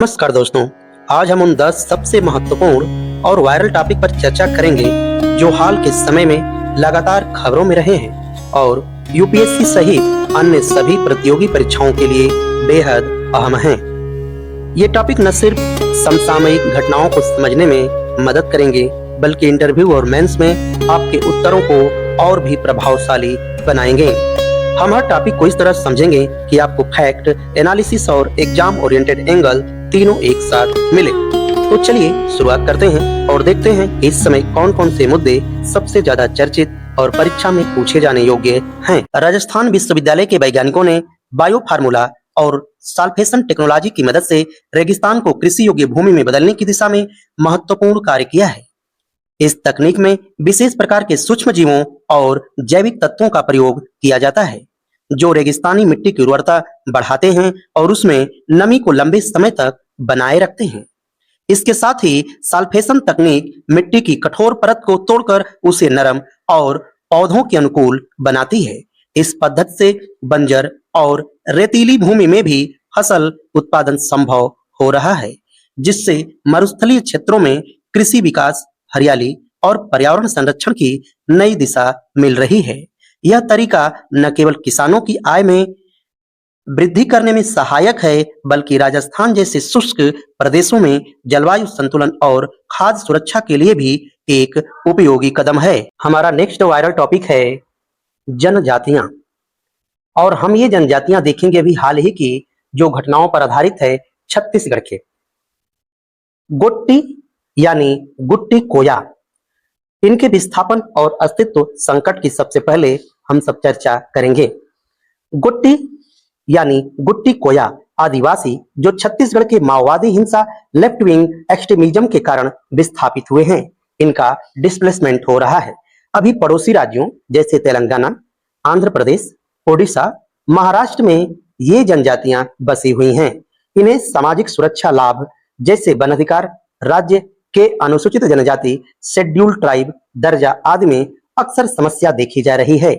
नमस्कार दोस्तों, आज हम उन 10 सबसे महत्वपूर्ण और वायरल टॉपिक पर चर्चा करेंगे जो हाल के समय में लगातार खबरों में रहे हैं और यूपीएससी सहित अन्य सभी प्रतियोगी परीक्षाओं के लिए बेहद अहम हैं। ये टॉपिक न सिर्फ समसामयिक घटनाओं को समझने में मदद करेंगे बल्कि इंटरव्यू और मेंस में आपके उत्तरों को और भी प्रभावशाली बनाएंगे। हम हर टॉपिक को इस तरह समझेंगे कि आपको फैक्ट, एनालिसिस और एग्जाम ओरिएंटेड एंगल तीनों एक साथ मिले। तो चलिए शुरुआत करते हैं और देखते हैं कि इस समय कौन कौन से मुद्दे सबसे ज्यादा चर्चित और परीक्षा में पूछे जाने योग्य हैं। राजस्थान विश्वविद्यालय के वैज्ञानिकों ने बायो फार्मूला और साल्फेशन टेक्नोलॉजी की मदद से रेगिस्तान को कृषि योग्य भूमि में बदलने की दिशा में महत्वपूर्ण कार्य किया है। इस तकनीक में विशेष प्रकार के सूक्ष्म जीवों और जैविक तत्वों का प्रयोग किया जाता है जो रेगिस्तानी मिट्टी की उर्वरता बढ़ाते हैं और उसमें नमी को लंबे समय तक बनाए रखते हैं। इसके साथ ही साल्फेशन तकनीक मिट्टी की कठोर परत को तोड़कर उसे नरम और पौधों के अनुकूल बनाती है। इस पद्धति से बंजर और रेतीली भूमि में भी फसल उत्पादन संभव हो रहा है, जिससे मरुस्थलीय क्षेत्रों में कृषि विकास, हरियाली और पर्यावरण संरक्षण की नई दिशा मिल रही है। यह तरीका न केवल किसानों की आय में वृद्धि करने में सहायक है बल्कि राजस्थान जैसे शुष्क प्रदेशों में जलवायु संतुलन और खाद्य सुरक्षा के लिए भी एक उपयोगी कदम है। हमारा नेक्स्ट वायरल टॉपिक है जनजातियां, और हम ये जनजातियां देखेंगे अभी हाल ही की जो घटनाओं पर आधारित है। छत्तीसगढ़ के गोट्टी यानी गुट्टी कोया, इनके विस्थापन और अस्तित्व संकट की सबसे पहले हम सब चर्चा करेंगे। गुट्टी यानी गुट्टी कोया आदिवासी जो छत्तीसगढ़ के माओवादी हिंसा, लेफ्ट विंग एक्सट्रीमिज्म के कारण विस्थापित हुए हैं, इनका डिस्प्लेसमेंट हो रहा है। अभी पड़ोसी राज्यों जैसे तेलंगाना, आंध्र प्रदेश, ओडिशा, महाराष्ट्र में ये जनजातियां बसी हुई हैं। इन्हें सामाजिक सुरक्षा लाभ जैसे वन अधिकार, राज्य के अनुसूचित जनजाति, शेड्यूल ट्राइब दर्जा आदि में अक्सर समस्या देखी जा रही है।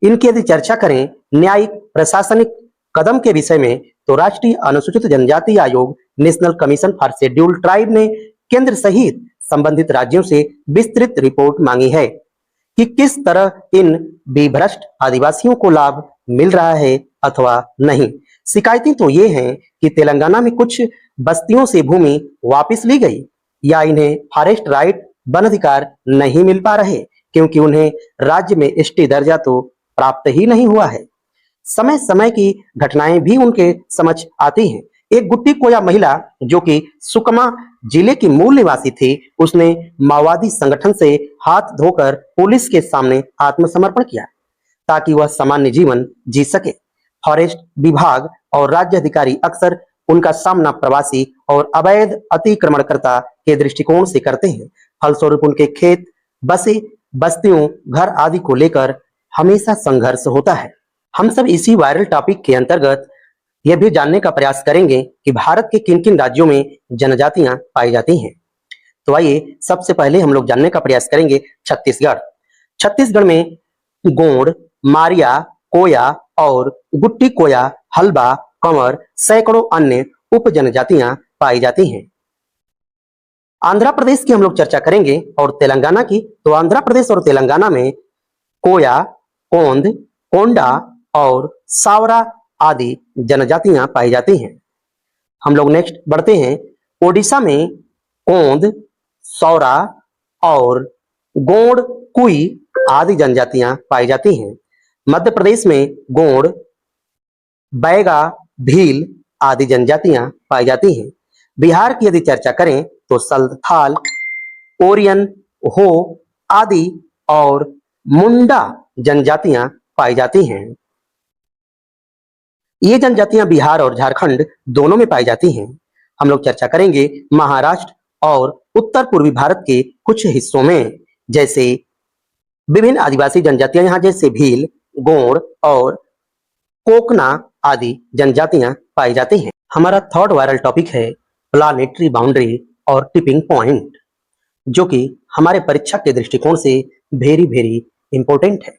इनकी यदि चर्चा करें न्यायिक प्रशासनिक कदम के विषय में तो राष्ट्रीय अनुसूचित जनजाति आयोग, national commission for schedule tribe ने केंद्र सहित संबंधित राज्यों से विस्तृत रिपोर्ट मांगी है कि किस तरह इन विभ्रष्ट आदिवासियों को लाभ मिल रहा है अथवा नहीं। शिकायतें तो ये हैं कि तेलंगाना में कुछ बस्तियों से भूमि वापस ली गई या इन्हें फॉरेस्ट राइट वन अधिकार नहीं मिल पा रहे क्योंकि उन्हें राज्य में एसटी दर्जा तो प्राप्त ही नहीं हुआ है। समय समय की घटनाएं भी उनके समझ आती हैं। एक गुट्टी कोया महिला जो कि सुकमा जिले की मूल निवासी थी, उसने माओवादी संगठन से हाथ धोकर पुलिस के सामने आत्मसमर्पण किया ताकि वह सामान्य जीवन जी सके। फॉरेस्ट विभाग और राज्य अधिकारी अक्सर उनका सामना प्रवासी और अवैध अतिक्रमणकर्ता के दृष्टिकोण से करते हैं। फलस्वरूप उनके खेत, बसे, बस्तियों, घर आदि को लेकर हमेशा संघर्ष होता है। हम सब इसी वायरल टॉपिक के अंतर्गत यह भी जानने का प्रयास करेंगे कि भारत के किन किन राज्यों में जनजातियां पाई जाती हैं। तो आइए सबसे पहले हम लोग जानने का प्रयास करेंगे छत्तीसगढ़। छत्तीसगढ़ में गोंड, मारिया, कोया और गुट्टी कोया, हलबा, कंवर, सैकड़ों अन्य उप जनजातियां पाई जाती हैं। आंध्र प्रदेश की हम लोग चर्चा करेंगे और तेलंगाना की, तो आंध्र प्रदेश और तेलंगाना में कोया, कोंद, कोंडा और सावरा आदि जनजातियां पाई जाती हैं। हम लोग नेक्स्ट बढ़ते हैं। ओडिशा में कोंद, सौरा और गोंड कुई आदि जनजातियां पाई जाती हैं। मध्य प्रदेश में गोंड, बैगा, भील आदि जनजातियां पाई जाती हैं। बिहार की यदि चर्चा करें तो संथाल, ओरियन, हो आदि और मुंडा जनजातियां पाई जाती हैं। ये जनजातियां बिहार और झारखंड दोनों में पाई जाती हैं। हम लोग चर्चा करेंगे महाराष्ट्र और उत्तर पूर्वी भारत के कुछ हिस्सों में, जैसे विभिन्न आदिवासी जनजातियां यहाँ जैसे भील, गोंड और कोकना आदि जनजातियां पाई जाती हैं। हमारा थर्ड वायरल टॉपिक है प्लानेटरी बाउंड्री और टिपिंग पॉइंट, जो कि हमारे परीक्षा के दृष्टिकोण से वेरी इंपॉर्टेंट है।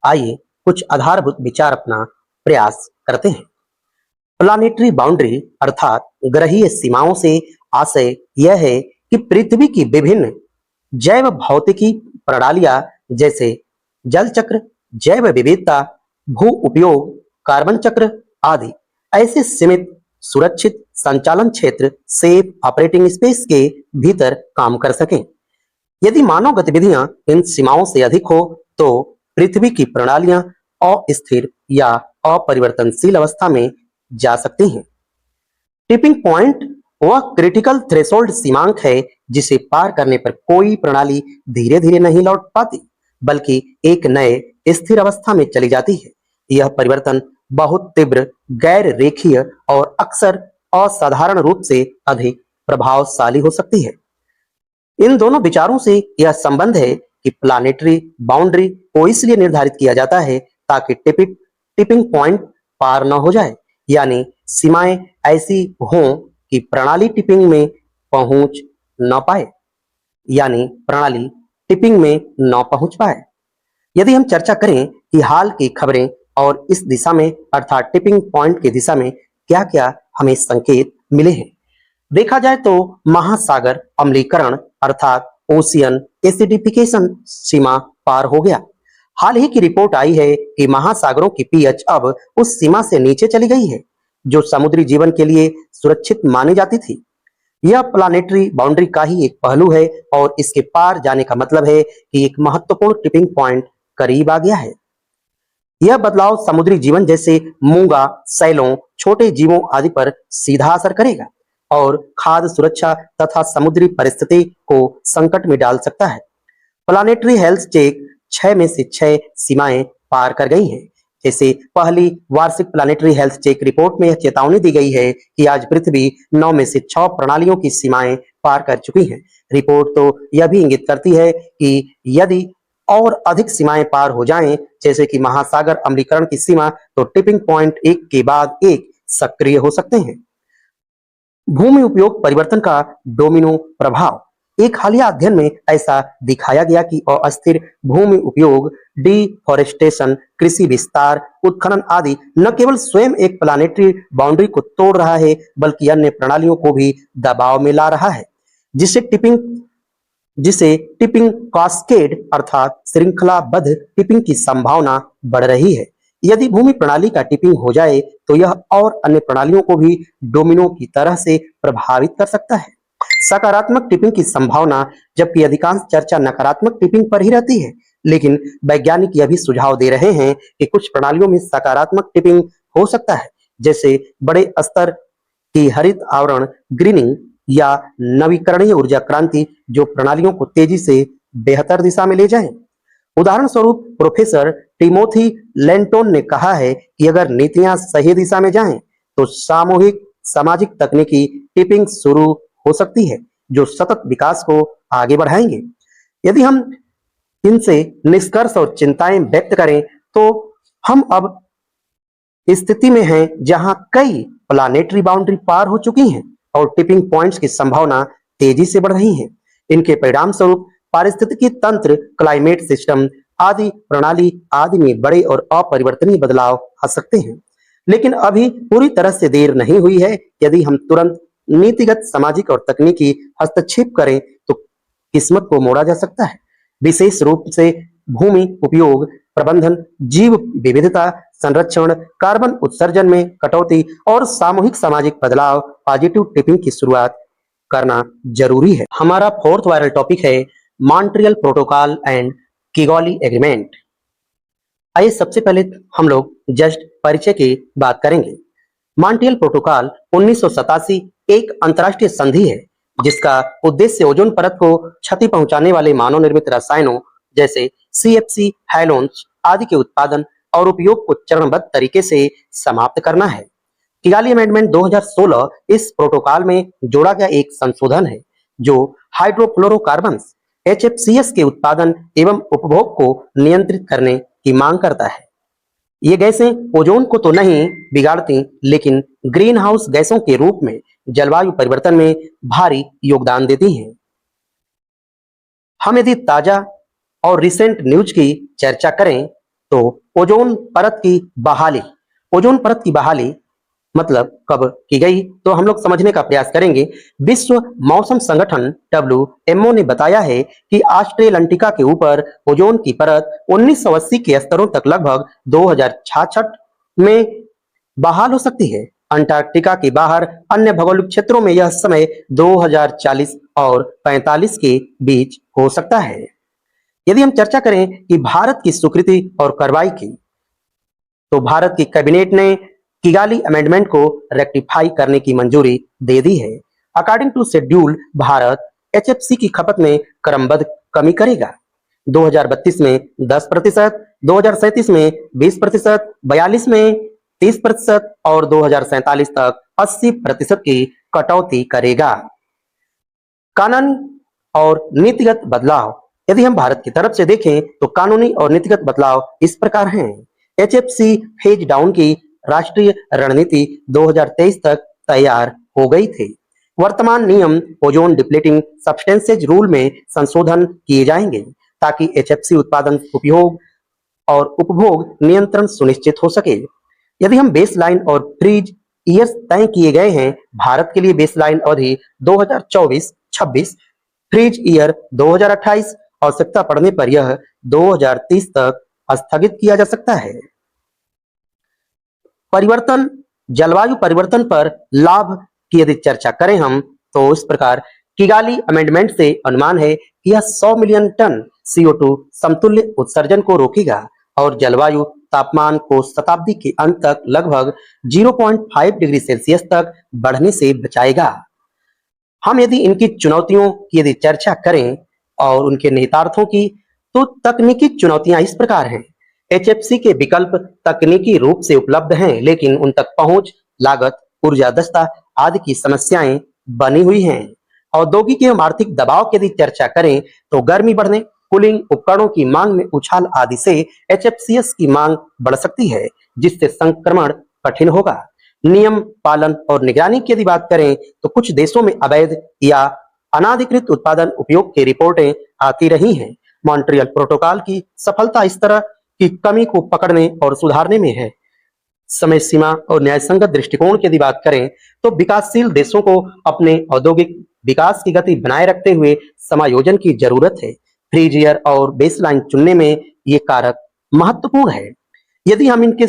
आइए कुछ आधारभूत विचार अपना प्रयास करते हैं। प्लानेटरी बाउंड्री अर्थात ग्रहीय सीमाओं से आशय यह है कि पृथ्वी की विभिन्न जैव भौतिकी प्रणालियां जैसे जल चक्र, जैव विविधता, भू उपयोग, कार्बन चक्र आदि ऐसे सीमित सुरक्षित संचालन क्षेत्र सेफ ऑपरेटिंग स्पेस के भीतर काम कर सकें। यदि मानव गतिविधियां इन सीमाओं से अधिक हो तो पृथ्वी की प्रणालियां अस्थिर या अपरिवर्तनशील अवस्था में जा सकती हैं। टिपिंग पॉइंट वह क्रिटिकल थ्रेशोल्ड सीमांक है जिसे पार करने पर कोई प्रणाली धीरे धीरे नहीं लौट पाती बल्कि एक नए स्थिर अवस्था में चली जाती है। यह परिवर्तन बहुत तीव्र, गैर रेखीय और अक्सर असाधारण रूप से अधिक प्रभावशाली हो सकती है। इन दोनों विचारों से यह संबंध है कि प्लानेटरी बाउंड्री को इसलिए निर्धारित किया जाता है ताकि टिपिंग पॉइंट पार न हो जाए, यानी सीमाएं ऐसी हों कि प्रणाली टिपिंग में पहुंच न पाए, यानी प्रणाली टिपिंग में न पहुंच पाए। यदि हम चर्चा करें कि हाल की खबरें और इस दिशा में अर्थात टिपिंग पॉइंट की दिशा में क्या क्या हमें संकेत मिले हैं, देखा जाए तो महासागर अम्लीकरण अर्थात ओशियन एसिडिफिकेशन सीमा पार हो गया। हाल ही की रिपोर्ट आई है कि महासागरों की पीएच अब उस सीमा से नीचे चली गई है जो समुद्री जीवन के लिए सुरक्षित मानी जाती थी। यह प्लानेटरी बाउंड्री का ही एक पहलू है और इसके पार जाने का मतलब है कि एक महत्वपूर्ण टिपिंग पॉइंट करीब आ गया है। यह बदलाव समुद्री जीवन जैसे मूंगा, सैलों, छोटे जीवों आदि पर सीधा असर करेगा और खाद्य सुरक्षा तथा समुद्री परिस्थिति को संकट में डाल सकता है। प्लानेटरी हेल्थ चेक 6 में से 6 सीमाएं पार कर गई हैं। जैसे पहली वार्षिक प्लानेटरी हेल्थ चेक रिपोर्ट में यह चेतावनी दी गई है कि आज पृथ्वी 9 में से 6 प्रणालियों की सीमाएं पार कर चुकी है। रिपोर्ट तो यह भी इंगित करती है कि यदि और अधिक सीमाएं पार हो जाएं, जैसे कि महासागर अम्लीकरण की सीमा, तो टिपिंग पॉइंट एक के बाद एक सक्रिय हो सकते हैं। भूमि उपयोग परिवर्तन का डोमिनो प्रभाव। एक हालिया अध्ययन में ऐसा दिखाया गया कि अस्थिर भूमि उपयोग, डिफॉरेस्टेशन, कृषि विस्तार, उत्खनन आदि न केवल स्वयं एक प्लानेटरी बाउंड्री को तोड़ रहा है बल्कि अन्य प्रणालियों को भी दबाव में ला रहा है, जिसे टिपिंग कास्केड अर्थात श्रृंखलाबद्ध टिपिंग की संभावना बढ़ रही है। यदि भूमि प्रणाली का टिपिंग हो जाए तो यह और अन्य प्रणालियों को भी डोमिनो की तरह से प्रभावित कर सकता है। सकारात्मक टिपिंग की संभावना, जबकि अधिकांश चर्चा नकारात्मक टिपिंग पर ही रहती है, लेकिन वैज्ञानिक यह भी सुझाव दे रहे हैं कि कुछ प्रणालियों में सकारात्मक टिपिंग हो सकता है, जैसे बड़े स्तर की हरित आवरण ग्रीनिंग या नवीकरणीय ऊर्जा क्रांति, जो प्रणालियों को तेजी से बेहतर दिशा में ले जाएं। उदाहरण स्वरूप प्रोफेसर टिमोथी लेंटोन ने कहा है कि अगर नीतियां सही दिशा में जाएं, तो सामूहिक सामाजिक तकनीकी टिपिंग शुरू हो सकती है जो सतत विकास को आगे बढ़ाएंगे। यदि हम इनसे निष्कर्ष और चिंताएं व्यक्त करें तो हम अब स्थिति में हैं जहां कई प्लानेटरी बाउंड्री पार हो चुकी हैं और टिपिंग पॉइंट्स की संभावना तेजी से बढ़ रही है। इनके परिणाम स्वरूप पारिस्थितिकी तंत्र, क्लाइमेट सिस्टम आदि प्रणाली आदि में बड़े और अपरिवर्तनीय बदलाव आ सकते हैं, लेकिन अभी पूरी तरह से देर नहीं हुई है। यदि हम तुरंत नीतिगत, सामाजिक और तकनीकी हस्तक्षेप करें तो किस्मत को मोड़ा जा सकता है। विशेष रूप से भूमि उपयोग प्रबंधन, जीव विविधता संरक्षण, कार्बन उत्सर्जन में कटौती और सामूहिक सामाजिक बदलाव, पॉजिटिव टिपिंग की शुरुआत करना जरूरी है। हमारा फोर्थ वायरल टॉपिक है Montreal protocol and Kigali agreement. आइए सबसे पहले हम लोग जस्ट परिचय की बात करेंगे। मॉन्ट्रियल प्रोटोकॉल 1987 एक अंतर्राष्ट्रीय संधि है जिसका उद्देश्य ओजोन परत को क्षति पहुंचाने वाले मानव निर्मित रसायनों जैसे सीएफसी, हैलोन्स आदि के उत्पादन और उपयोग को चरणबद्ध तरीके से समाप्त करना है। किगाली अमेंडमेंट 2016 इस प्रोटोकॉल में जोड़ा गया एक संशोधन है जो हाइड्रोफ्लोरोकार्बन्स HFCs के उत्पादन एवं उपभोग को नियंत्रित करने की मांग करता है। ये गैसें ओजोन को तो नहीं बिगाड़ती, लेकिन ग्रीन हाउस गैसों के रूप में जलवायु परिवर्तन में भारी योगदान देती हैं। हम यदि ताजा और रिसेंट न्यूज की चर्चा करें तो ओजोन परत की बहाली मतलब कब की गई, तो हम लोग समझने का प्रयास करेंगे। विश्व मौसम संगठन WMO ने बताया है कि ऑस्ट्रेल अंटार्कटिका के ऊपर ओजोन की परत 1980 के स्तरों तक लगभग 2066 में बहाल हो सकती है। अंटार्कटिका के बाहर अन्य भौगोलिक क्षेत्रों में यह समय 2040 और 45 के बीच हो सकता है। यदि हम चर्चा करें कि भारत की स्वीकृति और कार्रवाई की, तो भारत की कैबिनेट ने किगाली अमेंडमेंट को रेक्टिफाई करने की मंजूरी दे दी है। According to schedule, Bharat HFC की खपत में क्रमबद्ध कमी करेगा। 2032 में 10%, 2037 में 20%, 42 में 30% और 2047 तक 80% की कटौती करेगा। कानून और नीतिगत बदलाव, यदि हम भारत की तरफ से देखें तो कानूनी और नीतिगत बदलाव इस प्रकार हैं। HFC फेज डाउन की राष्ट्रीय रणनीति 2023 तक तैयार हो गई थी। वर्तमान नियम ओजोन डिप्लीटिंग सब्सटेंसेज रूल में संशोधन किए जाएंगे ताकि HFC उत्पादन, उपयोग और उपभोग नियंत्रण सुनिश्चित हो सके। यदि हम बेसलाइन और फ्रीज ईयर्स तय किए गए हैं, भारत के लिए बेसलाइन अवधि 2024-26, फ्रीज ईयर 2028, आवश्यकता पड़ने पर यह 2030 तक स्थगित किया जा सकता है। परिवर्तन, जलवायु परिवर्तन पर लाभ की यदि चर्चा करें हम, तो इस प्रकार किगाली अमेंडमेंट से अनुमान है कि यह 100 मिलियन टन CO2 समतुल्य उत्सर्जन को रोकेगा और जलवायु तापमान को शताब्दी के अंत तक लगभग 0.5 डिग्री सेल्सियस तक बढ़ने से बचाएगा। हम यदि इनकी चुनौतियों की यदि चर्चा करें और उनके निहितार्थों की, तो तकनीकी चुनौतियां इस प्रकार हैं। HFC के विकल्प तकनीकी रूप से उपलब्ध हैं, लेकिन उन तक पहुंच, लागत, ऊर्जा दक्षता आदि की समस्याएं बनी हुई हैं। औद्योगिक एवं आर्थिक दबाव की यदि चर्चा करें, तो गर्मी बढ़ने, कूलिंग उपकरणों की मांग में उछाल आदि से HFCs की मांग बढ़ सकती है, जिससे संक्रमण कठिन होगा। नियम पालन और निगरानी की यदि बात करें, तो कुछ देशों में अवैध या अनाधिकृत उत्पादन उपयोग की रिपोर्टें आती रही हैं। मॉन्ट्रियल प्रोटोकॉल की सफलता इस तरह की कमी को पकड़ने और सुधारने में है। समय सीमा और न्यायसंगत दृष्टिकोण की यदि बात करें, तो विकासशील देशों को अपने औद्योगिक विकास की गति बनाए रखते हुए समायोजन की जरूरत है। फ्रीज ईयर और बेसलाइन चुनने में ये कारक महत्वपूर्ण है। यदि हम इनके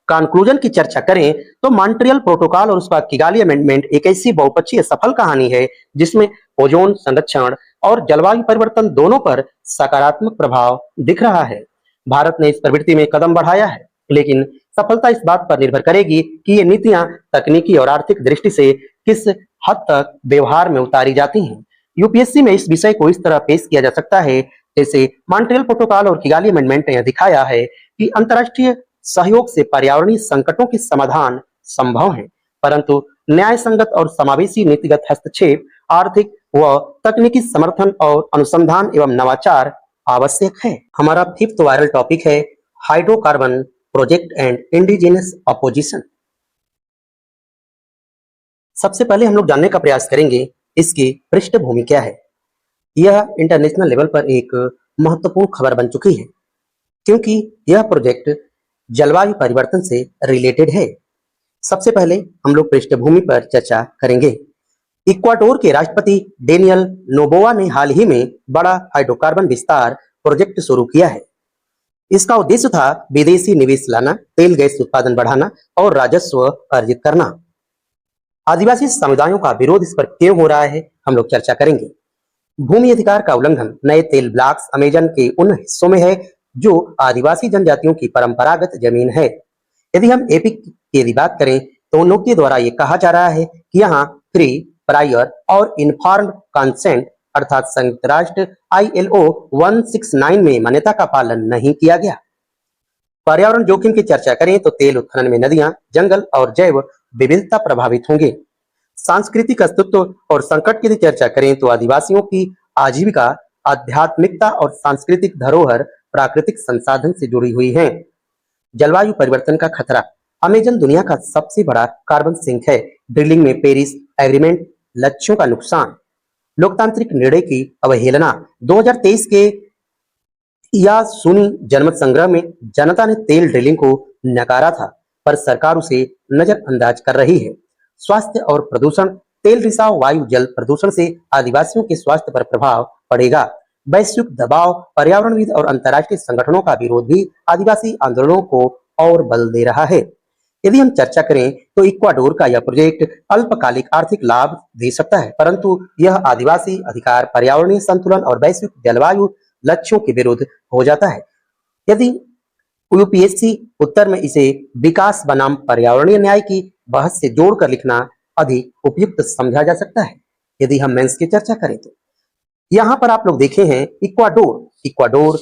कंक्लूजन की चर्चा करें, तो मॉन्ट्रियल प्रोटोकॉल और उसका किगाली अमेंडमेंट एक ऐसी बहुपक्षीय सफल कहानी है जिसमें ओजोन संरक्षण और जलवायु परिवर्तन दोनों पर सकारात्मक प्रभाव दिख रहा है। भारत ने इस प्रवृत्ति में कदम बढ़ाया है, लेकिन सफलता इस बात पर निर्भर करेगी कि ये नीतियां तकनीकी और आर्थिक दृष्टि से किस हद तक व्यवहार में उतारी जाती हैं। यूपीएससी में इस विषय को इस तरह पेश किया जा सकता है जैसे मॉन्ट्रियल प्रोटोकॉल और किगाली अमेंडमेंट ने दिखाया है कि अंतर्राष्ट्रीय सहयोग से पर्यावरणीय संकटों के समाधान संभव है, परंतु न्याय संगत और समावेशी नीतिगत हस्तक्षेप, आर्थिक व तकनीकी समर्थन और अनुसंधान एवं नवाचार आवश्यक है। हमारा फिफ्थ वायरल टॉपिक है hydrocarbon project and indigenous opposition. सबसे पहले हम लोग जानने का प्रयास करेंगे इसकी पृष्ठभूमि क्या है। यह इंटरनेशनल लेवल पर एक महत्वपूर्ण खबर बन चुकी है, क्योंकि यह प्रोजेक्ट जलवायु परिवर्तन से रिलेटेड है। सबसे पहले हम लोग पृष्ठभूमि पर चर्चा करेंगे। इक्वाडोर के राष्ट्रपति डेनियल नोबोआ ने हाल ही में बड़ा हाइड्रोकार्बन विस्तार प्रोजेक्ट शुरू किया है। इसका उद्देश्य था विदेशी निवेश लाना, तेल गैस उत्पादन बढ़ाना और राजस्व अर्जित करना। आदिवासी समुदायों का विरोध इस पर क्यों हो रहा है, हम लोग चर्चा करेंगे। भूमि अधिकार का उल्लंघन नए तेल ब्लॉक्स अमेजन के उन हिस्सों में है जो आदिवासी जनजातियों की परंपरागत जमीन है। यदि हम एपी की यदि बात करें, तो उन लोगों के द्वारा ये कहा जा रहा है कि यहाँ फ्री, प्रायर और इन्फॉर्म्ड कंसेंट अर्थात संयुक्त राष्ट्र ILO 169 में मान्यता का पालन नहीं किया गया। पर्यावरण जोखिम की चर्चा करें तो तेल उत्खनन में नदियां, जंगल और जैव विविधता प्रभावित होंगे। सांस्कृतिक अस्तित्व और संकट की चर्चा करें तो आदिवासियों की आजीविका, आध्यात्मिकता और सांस्कृतिक धरोहर प्राकृतिक संसाधन से जुड़ी हुई है। जलवायु परिवर्तन का खतरा, अमेजन दुनिया का सबसे बड़ा कार्बन सिंक है। ड्रिलिंग में पेरिस एग्रीमेंट लक्ष्यों का नुकसान, लोकतांत्रिक निर्णय की अवहेलना। 2023 के या सुनी जनमत संग्रह में जनता ने तेल ड्रिलिंग को नकारा था। पर सरकार उसे नजरअंदाज कर रही है। स्वास्थ्य और प्रदूषण, तेल रिसाव, वायु जल प्रदूषण से आदिवासियों के स्वास्थ्य पर प्रभाव पड़ेगा। वैश्विक दबाव, पर्यावरणविद और अंतर्राष्ट्रीय संगठनों का विरोध भी आदिवासी आंदोलनों को और बल दे रहा है। यदि हम चर्चा करें तो इक्वाडोर का यह प्रोजेक्ट अल्पकालिक आर्थिक लाभ दे सकता है, परंतु यह आदिवासी अधिकार, पर्यावरणीय संतुलन और वैश्विक जलवायु लक्ष्यों के विरुद्ध हो जाता है। यदि यूपीएससी उत्तर में इसे विकास बनाम पर्यावरणीय न्याय की बहस से जोड़कर लिखना अधिक उपयुक्त समझा जा सकता है। यदि हम मेंस की चर्चा करें तो यहाँ पर आप लोग देखे हैं इक्वाडोर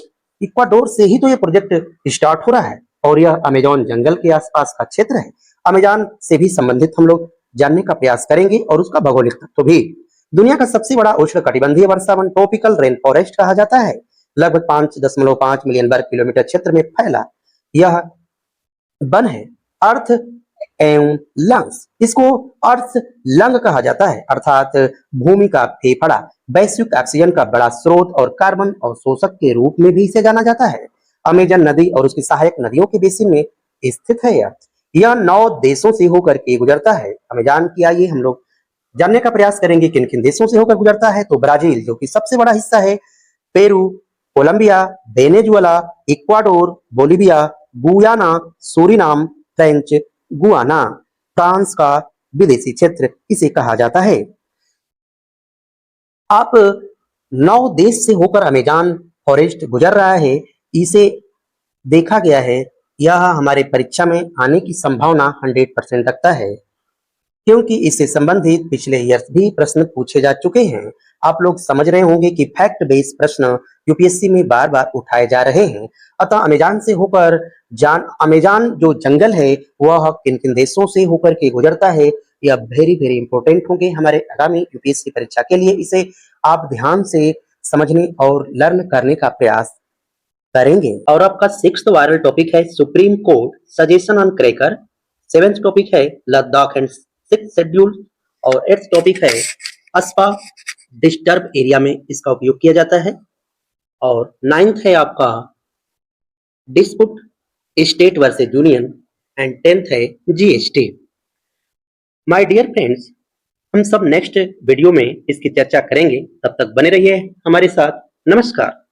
से ही तो ये प्रोजेक्ट स्टार्ट हो रहा है और यह अमेजॉन जंगल के आसपास का क्षेत्र है। अमेजॉन से भी संबंधित हम लोग जानने का प्रयास करेंगे और उसका भौगोलिक तत्व भी। दुनिया का सबसे बड़ा उष्णकटिबंधीय वर्षावन ट्रॉपिकल रेन फॉरेस्ट कहा जाता है। लगभग 5.5 मिलियन वर्ग किलोमीटर क्षेत्र में फैला यह वन है अर्थ एवं लंग्स। इसको अर्थ लंग कहा जाता है, अर्थात भूमि का फेफड़ा। वैश्विक ऑक्सीजन का बड़ा स्रोत और कार्बन अवशोषक के रूप में भी इसे जाना जाता है। अमेजन नदी और उसकी सहायक नदियों के बेसिन में स्थित है। यह 9 देशों से होकर के गुजरता है। अमेजन की आइए हम लोग जानने का प्रयास करेंगे किन किन देशों से होकर गुजरता है। तो ब्राजील जो कि सबसे बड़ा हिस्सा है, Peru, Colombia, Venezuela, Ecuador, Bolivia, Guyana, Suriname, French Guiana, France का विदेशी क्षेत्र इसे कहा जाता है। आप 9 देश से होकर अमेजन फॉरेस्ट गुजर रहा है। इसे देखा गया है, यह हमारे परीक्षा में आने की संभावना 100% रखता है, क्योंकि इससे संबंधित पिछले ईयर्स भी प्रश्न पूछे जा चुके हैं। आप लोग समझ रहे होंगे कि फैक्ट बेस्ड प्रश्न यूपीएससी में बार बार उठाए जा रहे हैं। अतः अमेजन से होकर अमेजन जो जंगल है वह किन किन देशों से होकर के गुजरता है, यह वेरी वेरी इंपॉर्टेंट होंगे हमारे आगामी यूपीएससी परीक्षा के लिए। इसे आप ध्यान से समझने और लर्न करने का प्रयास करेंगे। और आपका 6th वायरल टॉपिक है supreme court suggestion on cracker. 7th topic है लद्दाख एंड 6th शेड्यूल और 8th टॉपिक है अस्पा डिस्टर्ब एरिया में इसका उपयोग किया जाता है। और 9th है आपका dispute state versus union and 10th है जीएसटी। माय डियर फ्रेंड्स, हम सब नेक्स्ट वीडियो में इसकी चर्चा करेंगे। तब तक बने रहिए हमारे साथ। नमस्कार।